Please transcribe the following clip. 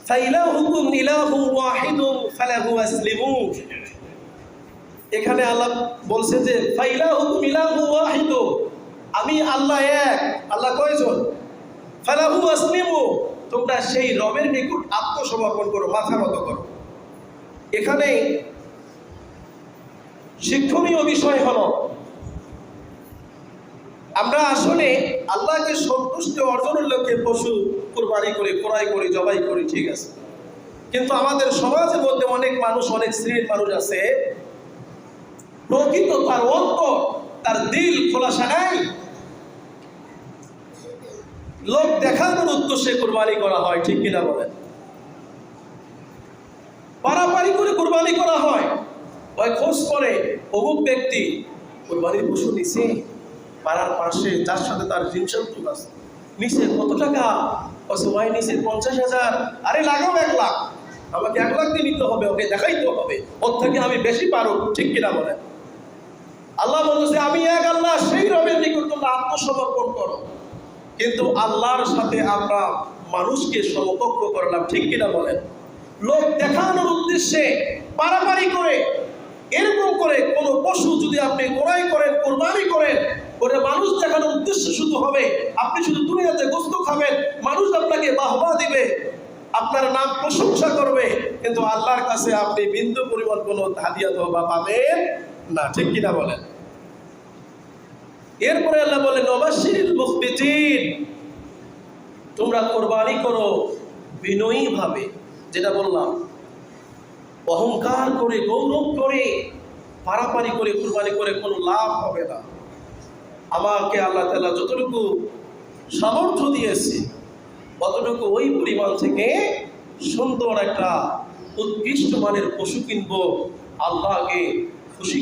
ফাইলাহুকুম ইলাহুম ওয়াহিদুন ফালাহু আসলিমু। এখানে আল্লাহ বলছে যে ফাইলাহুকুম ইলাহু ওয়াহিদু, আমি আল্লাহ এক। আল্লাহ কয়জন? ফালাহু আসলিমু, তোমরা সেই রবের নিকট আত্মসমর্পণ করো, মাথা নত করো। এখানে শিক্ষণীয় বিষয় হলো, আমরা আসলে আল্লাহকে সন্তুষ্ট অর্জনের লক্ষ্যে পশু কুরবানি করি, ক্রয় করি, জবাই করি, ঠিক আছে। কিন্তু আমাদের সমাজের মধ্যে অনেক মানুষ, অনেক শ্রেণীর মানুষ আছে, প্রকৃত তার অন্তর, তার দিল খোলাসা নাই। লোক দেখানোর উদ্দেশ্যে কুরবানি করা হয়, ঠিক কিনা বলেন? পারাপারি করে কুরবানি করা হয়। ওই খোঁজ করে অমুক ব্যক্তি কুরবানির পশু নিছে, পাড়ার পাশে যার সাথে তার ঋণ আছে, নিচে কত টাকা? ওই নিচে 50,000। আরে লাগাও 1 লাখ, আমাকে 1 লাখ দিয়ে নিতে হবে, ওকে দেখাইতে হবে, ওর থেকে আমি বেশি পারো, ঠিক কিনা বলেন? আল্লাহ বলছে আমি এক আল্লাহ, সেই রবের নিকট তোমরা আত্মসমর্পণ করো। কিন্তু আল্লাহর সাথে আমরা মানুষকে সমকক্ষ করলাম, ঠিক কিনা বলেন? লোক দেখানোর উদ্দেশ্যে পারাপারি করে, এরকম করে কোনো পশু যদি আপনি ক্রয় করেন, কোরবানি করেন, ওটা মানুষ দেখানোর উদ্দেশ্য শুধু হবে আপনি শুধু দুনিয়াতে গোস্ত খাবেন, মানুষ আপনাকে বাহবা দিবে, আপনার নাম প্রশংসা করবে, কিন্তু আল্লাহর কাছে আপনি বিন্দু পরিমাণ কোনো হাদিয়া বা পাবেন না, ঠিক কিনা বলেন? এরপরে আল্লাহ বলেন ওয়াবাশশিরিল মুখবিতিন, তোমরা কোরবানি করো বিনয়ী ভাবে। যেটা বললাম, অহংকার করে, গৌরব করে, পারাপারি করে কুরবানি করে কোনো লাভ হবে না। আমাকে আল্লাহ তাআলা যতটুকু সামর্থ্য দিয়েছে, ততটুকু ওই পরিমাণ থেকে সুন্দর একটা উৎকৃষ্ট মানের পশু কিনবো, আল্লাহকে খুশি